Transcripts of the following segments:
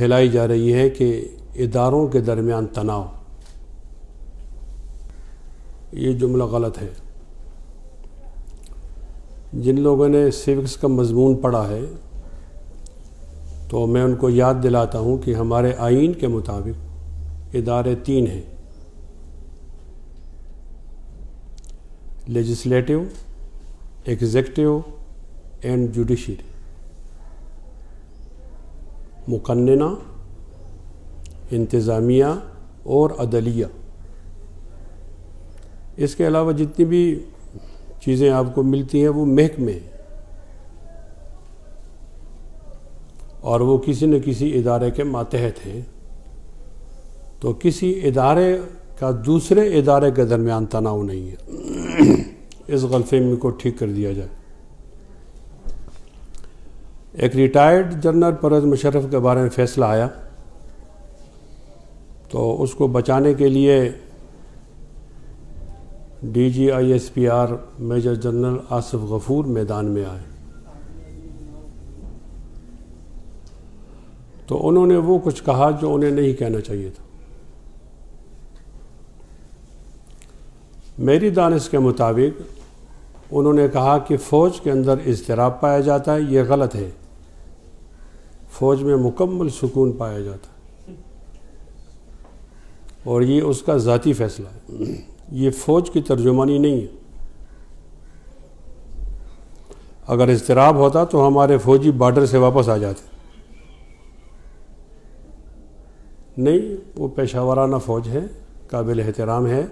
پھیلائی جا رہی ہے کہ اداروں کے درمیان تناؤ، یہ جملہ غلط ہے۔ جن لوگوں نے سیوکس کا مضمون پڑھا ہے تو میں ان کو یاد دلاتا ہوں کہ ہمارے آئین کے مطابق ادارے 3 ہیں: لیجسلیٹو، ایگزیکٹو اینڈ جوڈیشری، مقننہ، انتظامیہ اور عدلیہ۔ اس کے علاوہ جتنی بھی چیزیں آپ کو ملتی ہیں وہ محکمے ہیں، اور وہ کسی نہ کسی ادارے کے ماتحت ہیں۔ تو کسی ادارے کا دوسرے ادارے کے درمیان تناؤ نہیں ہے۔ اس غلط فہمی کو ٹھیک کر دیا جائے۔ ایک ریٹائرڈ جنرل پرویز مشرف کے بارے میں فیصلہ آیا تو اس کو بچانے کے لیے D G I S P R major general Asif Ghafoor میدان میں آئے، تو انہوں نے وہ کچھ کہا جو انہیں نہیں کہنا چاہیے تھا۔ میری دانش کے مطابق انہوں نے کہا کہ فوج کے اندر اضطراب پایا جاتا ہے، یہ غلط ہے۔ فوج میں مکمل سکون پایا جاتا ہے، اور یہ اس کا ذاتی فیصلہ ہے، یہ فوج کی ترجمانی نہیں ہے۔ اگر اضطراب ہوتا تو ہمارے فوجی بارڈر سے واپس آ جاتے، نہیں، وہ پیشہ ورانہ فوج ہے، قابل احترام ہے،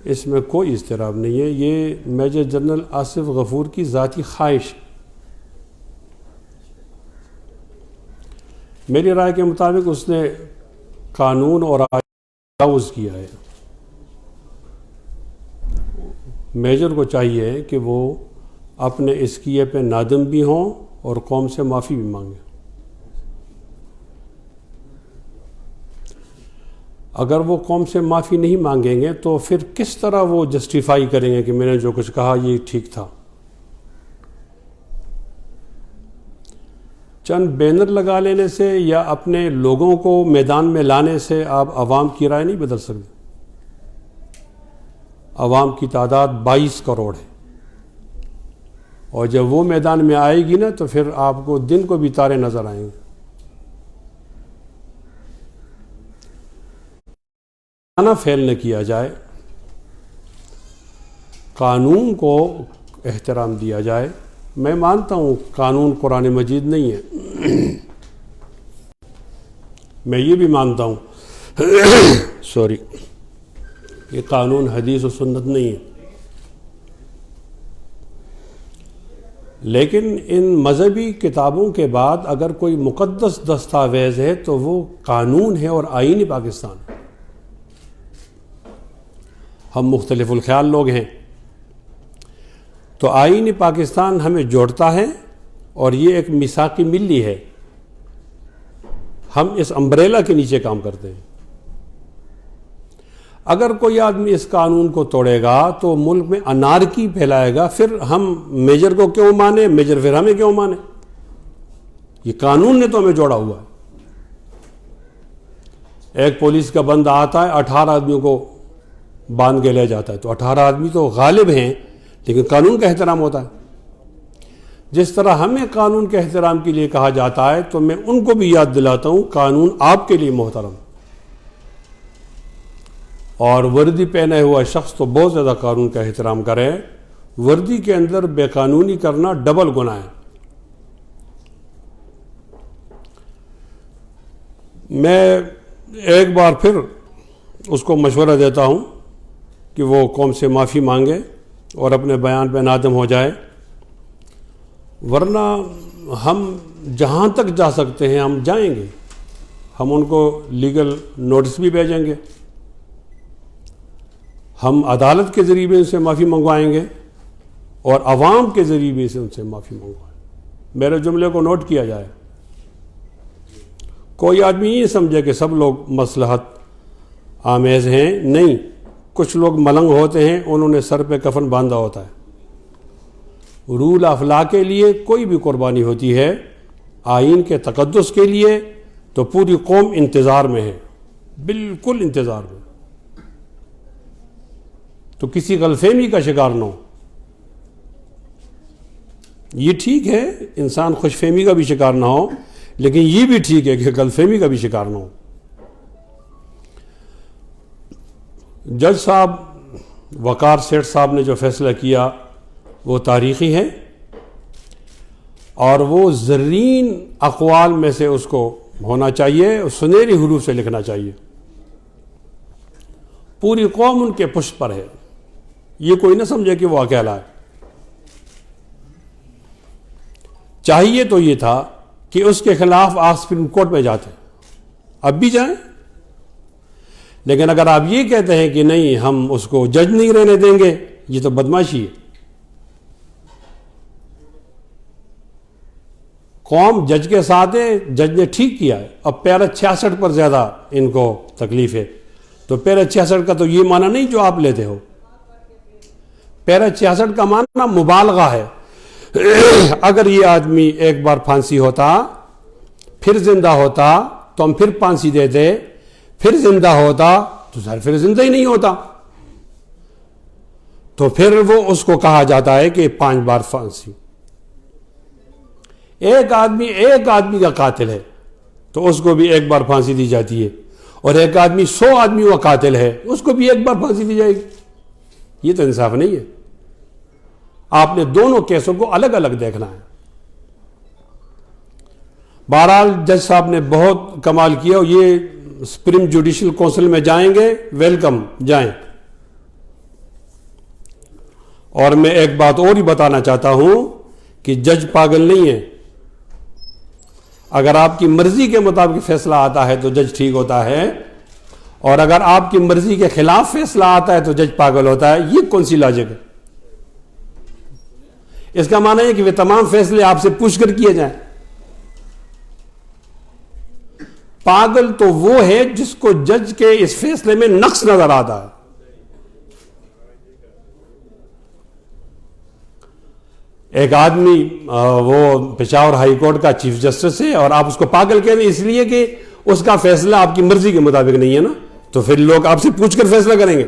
اس میں کوئی اضطراب نہیں ہے۔ یہ میجر جنرل آصف غفور کی ذاتی خواہش ہے۔ میری رائے کے مطابق اس نے قانون اور تجاوز کیا ہے۔ میجر کو چاہیے کہ وہ اپنے اس کیے پہ نادم بھی ہوں اور قوم سے معافی بھی مانگیں۔ اگر وہ قوم سے معافی نہیں مانگیں گے تو پھر کس طرح وہ جسٹیفائی کریں گے کہ میں نے جو کچھ کہا یہ ٹھیک تھا؟ چند بینر لگا لینے سے یا اپنے لوگوں کو میدان میں لانے سے آپ عوام کی رائے نہیں بدل سکتے۔ عوام کی تعداد 22 کروڑ ہے، اور جب وہ میدان میں آئے گی نا تو پھر آپ کو دن کو بھی تارے نظر آئیں گے۔ نہ پھیلنے کیا جائے، قانون کو احترام دیا جائے۔ میں مانتا ہوں قانون قرآن مجید نہیں ہے، میں یہ بھی مانتا ہوں یہ قانون حدیث و سنت نہیں ہے، لیکن ان مذہبی کتابوں کے بعد اگر کوئی مقدس دستاویز ہے تو وہ قانون ہے اور آئین پاکستان ہے۔ ہم مختلف الخیال لوگ ہیں، تو آئین پاکستان ہمیں جوڑتا ہے، اور یہ ایک میثاق ملی ہے۔ ہم اس امبریلا کے نیچے کام کرتے ہیں۔ اگر کوئی آدمی اس قانون کو توڑے گا تو ملک میں انارکی پھیلائے گا، پھر ہم میجر کو کیوں مانے؟ میجر پھر ہمیں کیوں مانے؟ یہ قانون نے تو ہمیں جوڑا ہوا ہے۔ ایک پولیس کا بندہ آتا ہے، 18 آدمیوں کو باندھ کے لے جاتا ہے، تو 18 آدمی تو غالب ہیں، لیکن قانون کا احترام ہوتا ہے۔ جس طرح ہمیں قانون کے احترام کے لیے کہا جاتا ہے، تو میں ان کو بھی یاد دلاتا ہوں قانون آپ کے لیے محترم، اور وردی پہنے ہوا شخص تو بہت زیادہ قانون کا احترام کرے۔ وردی کے اندر بے قانونی کرنا ڈبل گناہ ہے۔ میں ایک بار پھر اس کو مشورہ دیتا ہوں کہ وہ قوم سے معافی مانگے اور اپنے بیان پہ نادم ہو جائے، ورنہ ہم جہاں تک جا سکتے ہیں ہم جائیں گے۔ ہم ان کو لیگل نوٹس بھی بھیجیں گے، ہم عدالت کے ذریعے بھی ان سے معافی منگوائیں گے، اور عوام کے ذریعے بھی ان سے معافی منگوائیں۔ میرے جملے کو نوٹ کیا جائے۔ کوئی آدمی یہ سمجھے کہ سب لوگ مصلحت آمیز ہیں، نہیں، کچھ لوگ ملنگ ہوتے ہیں، انہوں نے سر پہ کفن باندھا ہوتا ہے۔ رول آف لا کے لیے کوئی بھی قربانی ہوتی ہے، آئین کے تقدس کے لیے، تو پوری قوم انتظار میں ہے، بالکل انتظار میں. تو کسی غلط فہمی کا شکار نہ ہو. یہ ٹھیک ہے انسان خوش فہمی کا بھی شکار نہ ہو، لیکن یہ بھی ٹھیک ہے کہ غلط فہمی کا بھی شکار نہ ہو. جج صاحب وقار سیٹھ صاحب نے جو فیصلہ کیا وہ تاریخی ہے، اور وہ زرین اقوال میں سے اس کو ہونا چاہیے، سنہری حروف سے لکھنا چاہیے. پوری قوم ان کے پشت پر ہے، یہ کوئی نہ سمجھے کہ وہ اکیلا ہے. چاہیے تو یہ تھا کہ اس کے خلاف آپ سپریم کورٹ میں جاتے، اب بھی جائیں. لیکن اگر آپ یہ کہتے ہیں کہ نہیں ہم اس کو جج نہیں رہنے دیں گے، یہ تو بدماشی ہے. قوم جج کے ساتھ ہے، جج نے ٹھیک کیا ہے. اب پیرا 66 پر زیادہ ان کو تکلیف ہے، تو پیرا 66 کا تو یہ معنی نہیں جو آپ لیتے ہو. پیرا 66 کا معنی مبالغہ ہے. اگر یہ آدمی ایک بار پھانسی ہوتا، پھر زندہ ہوتا تو ہم پھر پھانسی دیتے، پھر زندہ ہوتا تو پھر زندہ ہی نہیں ہوتا. تو پھر وہ اس کو کہا جاتا ہے کہ 5 بار پھانسی. ایک آدمی کا قاتل ہے تو اس کو بھی ایک بار پھانسی دی جاتی ہے، اور ایک آدمی 100 آدمیوں کا قاتل ہے اس کو بھی ایک بار پھانسی دی جائے گی. یہ تو انصاف نہیں ہے. آپ نے دونوں کیسوں کو الگ الگ دیکھنا ہے. بہرحال جج صاحب نے بہت کمال کیا، اور یہ سپریم جوڈیشل کونسل میں جائیں گے، ویلکم، جائیں. اور میں ایک بات اور ہی بتانا چاہتا ہوں کہ جج پاگل نہیں ہے. اگر آپ کی مرضی کے مطابق فیصلہ آتا ہے تو جج ٹھیک ہوتا ہے، اور اگر آپ کی مرضی کے خلاف فیصلہ آتا ہے تو جج پاگل ہوتا ہے. یہ کون سی لاجک ہے؟ اس کا معنی ہے کہ وہ تمام فیصلے آپ سے پوچھ کر کیے جائیں. پاگل تو وہ ہے جس کو جج کے اس فیصلے میں نقص نظر آتا ہے. ایک آدمی وہ پشاور ہائی کورٹ کا چیف جسٹس ہے، اور آپ اس کو پاگل کہتے ہیں اس لیے کہ اس کا فیصلہ آپ کی مرضی کے مطابق نہیں ہے نا، تو پھر لوگ آپ سے پوچھ کر فیصلہ کریں گے.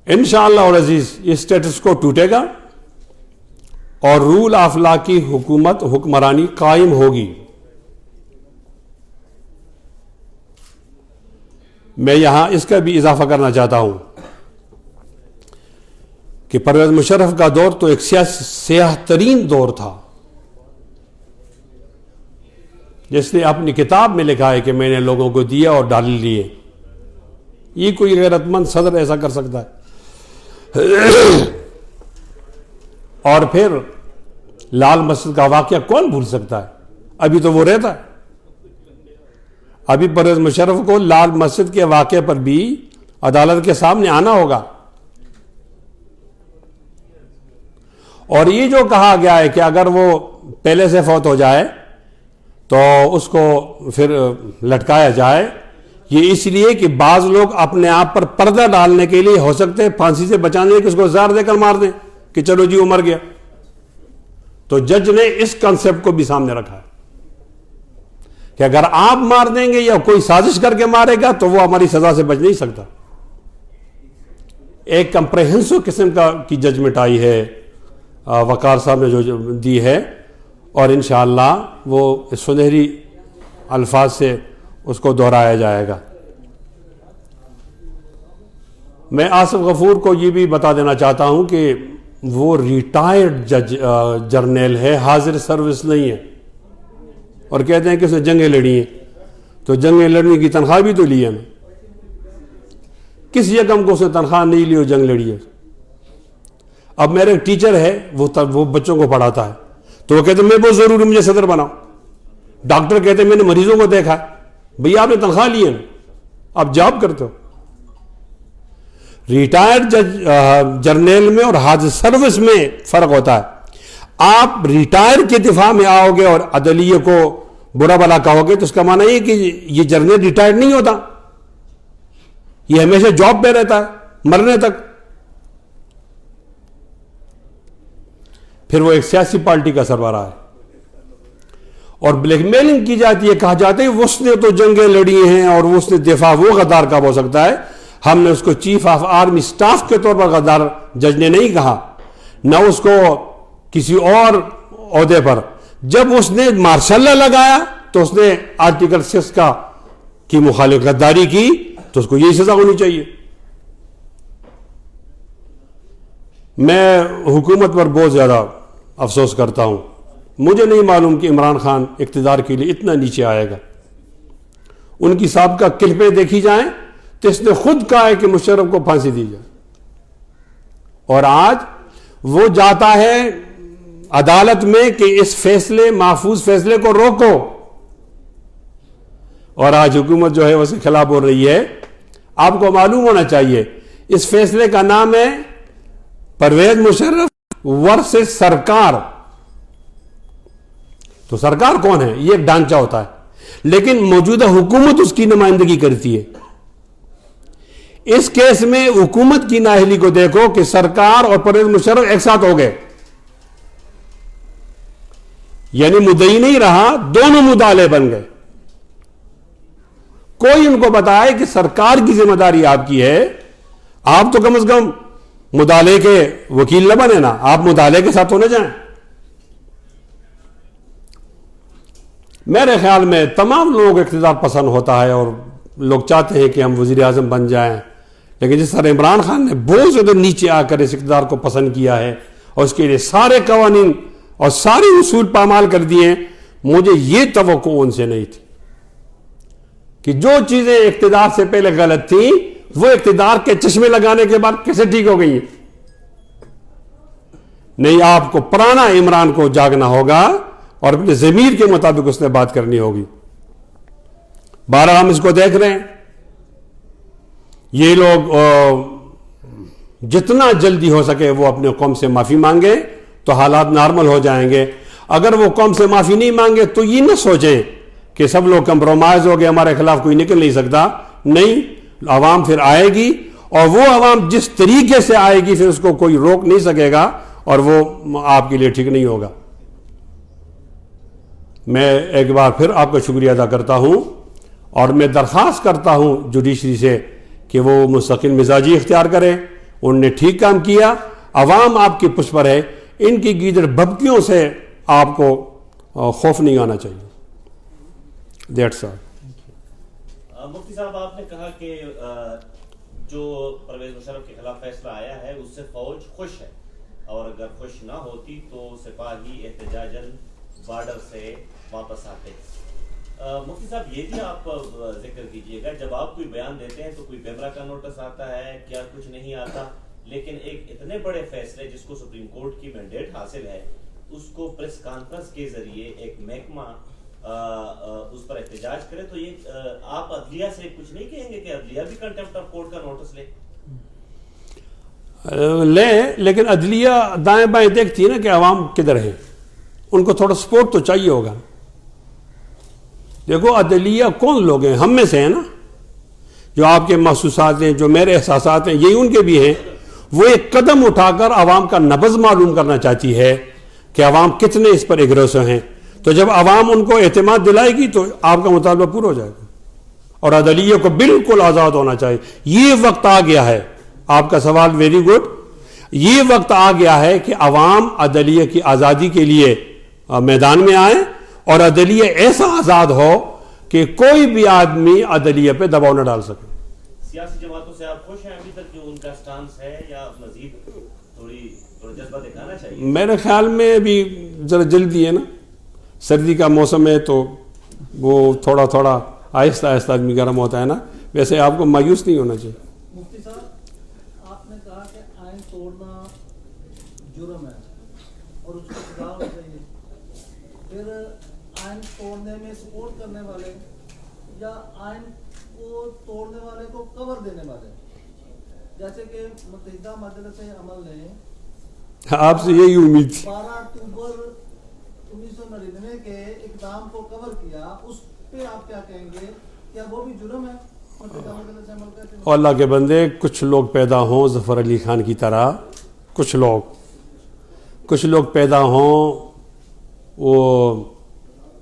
انشاءاللہ اور عزیز یہ اسٹیٹس کو ٹوٹے گا، اور رول آف لا کی حکومت، حکمرانی قائم ہوگی. میں یہاں اس کا بھی اضافہ کرنا چاہتا ہوں کہ پرویز مشرف کا دور تو ایک سیاہ ترین دور تھا. جس نے اپنی کتاب میں لکھا ہے کہ میں نے لوگوں کو دیا اور ڈال لیے. یہ کوئی غیرت مند صدر ایسا کر سکتا ہے؟ اور پھر لال مسجد کا واقعہ کون بھول سکتا ہے؟ ابھی تو وہ رہتا ہے. ابھی پرویز مشرف کو لال مسجد کے واقعے پر بھی عدالت کے سامنے آنا ہوگا. اور یہ جو کہا گیا ہے کہ اگر وہ پہلے سے فوت ہو جائے تو اس کو پھر لٹکایا جائے، یہ اس لیے کہ بعض لوگ اپنے آپ پر پردہ ڈالنے کے لیے ہو سکتے ہیں پھانسی سے بچانے کے اس کو زہر دے کر مار دیں کہ چلو جی وہ مر گیا. تو جج نے اس کنسپٹ کو بھی سامنے رکھا ہے کہ اگر آپ مار دیں گے یا کوئی سازش کر کے مارے گا تو وہ ہماری سزا سے بچ نہیں سکتا. ایک کمپریہنسو قسم کی ججمنٹ آئی ہے وقار صاحب نے جو دی ہے، اور انشاءاللہ وہ سنہری الفاظ سے اس کو دہرایا جائے گا. میں آصف غفور کو یہ بھی بتا دینا چاہتا ہوں کہ وہ ریٹائرڈ جرنیل ہے، حاضر سروس نہیں ہے. اور کہتے ہیں کہ اس نے جنگیں لڑی ہیں، تو جنگیں لڑنے کی تنخواہ بھی تو لی ہے نا. کس یکم کو اس نے تنخواہ نہیں لی اور جنگ لڑی ہے؟ اب میرے ایک ٹیچر ہے، وہ بچوں کو پڑھاتا ہے، تو وہ کہتے ہیں میں بہت ضروری مجھے صدر بناؤ. ڈاکٹر کہتے ہیں میں نے مریضوں کو دیکھا ہے. بھئی آپ نے تنخواہ لی ہے نا، آپ جاب کرتے ہو. ریٹائرڈ جرنیل میں اور حاضر سروس میں فرق ہوتا ہے. آپ ریٹائر کے دفاع میں آؤ گے اور عدلیہ کو برا بلا کہو گے تو اس کا معنی یہ کہ یہ جرنیل ریٹائر نہیں ہوتا، یہ ہمیشہ جاب پہ رہتا ہے مرنے تک. پھر وہ ایک سیاسی پارٹی کا سربراہ ہے. اور بلیک میلنگ کی جاتی ہے, کہا جاتا ہے اس نے تو جنگیں لڑی ہیں اور اس نے دفاع وہ غدار کا ہو سکتا ہے. ہم نے اس کو چیف آف آرمی سٹاف کے طور پر غدار جج نے نہیں کہا, نہ اس کو کسی اور عہدے پر. جب اس نے مارشل لا لگایا تو اس نے آرٹیکل 6 کی مخالف غداری کی, تو اس کو یہی سزا ہونی چاہیے. میں حکومت پر بہت زیادہ افسوس کرتا ہوں. مجھے نہیں معلوم کہ عمران خان اقتدار کے لیے اتنا نیچے آئے گا. ان کی سابقہ کلپیں دیکھی جائیں تو اس نے خود کہا ہے کہ مشرف کو پھانسی دی جائے, اور آج وہ جاتا ہے عدالت میں کہ اس فیصلے, محفوظ فیصلے کو روکو, اور آج حکومت جو ہے اس کے خلاف بول رہی ہے. آپ کو معلوم ہونا چاہیے اس فیصلے کا نام ہے پرویز مشرف ورسز سرکار. تو سرکار کون ہے؟ یہ ایک ڈھانچہ ہوتا ہے, لیکن موجودہ حکومت اس کی نمائندگی کرتی ہے. اس کیس میں حکومت کی نااہلی کو دیکھو کہ سرکار اور پرویز مشرف ایک ساتھ ہو گئے, یعنی مدعی نہیں رہا, دونوں مدعے بن گئے. کوئی ان کو بتائے کہ سرکار کی ذمہ داری آپ کی ہے, آپ تو کم از کم مدعے کے وکیل نہ بنے نا, آپ مدعے کے ساتھ ہونے جائیں. میرے خیال میں تمام لوگوں کو اقتدار پسند ہوتا ہے اور لوگ چاہتے ہیں کہ ہم وزیر اعظم بن جائیں, لیکن جس طرح عمران خان نے بہت زیادہ نیچے آ کر اس اقتدار کو پسند کیا ہے اور اس کے لیے سارے قوانین اور سارے اصول پامال کر دیے, مجھے یہ توقع ان سے نہیں تھی کہ جو چیزیں اقتدار سے پہلے غلط تھیں وہ اقتدار کے چشمے لگانے کے بعد کیسے ٹھیک ہو گئی ہیں. نہیں, آپ کو پرانا عمران کو جاگنا ہوگا اور اپنے ضمیر کے مطابق اس نے بات کرنی ہوگی. بہرحال ہم اس کو دیکھ رہے ہیں, یہ لوگ جتنا جلدی ہو سکے وہ اپنے قوم سے معافی مانگے تو حالات نارمل ہو جائیں گے. اگر وہ قوم سے معافی نہیں مانگے تو یہ نہ سوچیں کہ سب لوگ کمپرومائز ہو گئے, ہمارے خلاف کوئی نکل نہیں سکتا. نہیں, عوام پھر آئے گی, اور وہ عوام جس طریقے سے آئے گی پھر اس کو کوئی روک نہیں سکے گا, اور وہ آپ کے لیے ٹھیک نہیں ہوگا. میں ایک بار پھر آپ کا شکریہ ادا کرتا ہوں, اور میں درخواست کرتا ہوں جوڈیشری سے کہ وہ مستقل مزاجی اختیار کریں. انہوں نے ٹھیک کام کیا, عوام آپ کی پشت پر ہے, ان کی گیدڑ بھبکیوں سے آپ کو خوف نہیں آنا چاہیے. That's all. مفتی صاحب, آپ نے کہا کہ جو پرویز مشرف کے خلاف فیصلہ آیا ہے اس سے فوج خوش ہے, اور اگر خوش نہ ہوتی تو سپاہی احتجاجاً بارڈر سے واپس آتے. مفتی صاحب, یہ بھی آپ ذکر کیجئے گا, جب آپ کوئی بیان دیتے ہیں تو کوئی پیمرا کا نوٹس آتا ہے, کیا کچھ نہیں آتا, لیکن ایک اتنے بڑے فیصلے جس کو سپریم کورٹ کی مینڈیٹ حاصل ہے اس کو پریس کانفرنس کے ذریعے ایک محکمہ اس پر احتجاج کرے, تو یہ آپ عدلیہ سے کچھ نہیں کہیں گے کہ عدلیہ بھی کنٹمپٹ آف کورٹ کا نوٹس لیں؟ لیکن عدلیہ دائیں بائیں دیکھتی ہے نا کہ عوام کدھر ہے, ان کو تھوڑا سپورٹ تو چاہیے ہوگا. دیکھو عدلیہ کون لوگ ہیں؟ ہم میں سے ہیں نا, جو آپ کے محسوسات ہیں, جو میرے احساسات ہیں, یہی ان کے بھی ہیں. وہ ایک قدم اٹھا کر عوام کا نبض معلوم کرنا چاہتی ہے کہ عوام کتنے اس پر اگریسو ہیں. تو جب عوام ان کو اعتماد دلائے گی تو آپ کا مطالبہ پورا ہو جائے گا, اور عدلیہ کو بالکل آزاد ہونا چاہیے. یہ وقت آ گیا ہے, آپ کا سوال ویری گڈ, یہ وقت آ گیا ہے کہ عوام عدلیہ کی آزادی کے لیے میدان میں آئیں, اور عدلیہ ایسا آزاد ہو کہ کوئی بھی آدمی عدلیہ پہ دباؤ نہ ڈال سکے. سیاسی جماعتوں سے آپ خوش ہیں ابھی تک جو ان کا سٹانس ہے, یا مزید تھوڑا جذبہ دکھانا چاہیے؟ میرے خیال میں ابھی ذرا جلدی ہے نا, سردی کا موسم ہے تو وہ تھوڑا تھوڑا آہستہ آہستہ آدمی گرم ہوتا ہے نا, ویسے آپ کو مایوس نہیں ہونا چاہیے. مفتی صاحب, آپ نے کہا کہ آئین توڑنا جرم ہے اور اس کو سزا ہونی چاہیے, پھر آئین توڑنے میں سپورٹ کرنے والے یا آئین کو توڑنے والے کو کور دینے والے, جیسے کہ متحدہ مجلس عمل نے آپ سے یہی امید تھی, 12 اکتوبر 1999 کے اقدام کو کور کیا, اس پہ آپ کیا کہیں گے؟ کیا وہ بھی جرم ہے متحدہ مجلس عمل کا؟ اور اللہ کے بندے, کچھ لوگ پیدا ہوں ظفر علی خان کی طرح, کچھ لوگ پیدا ہوں وہ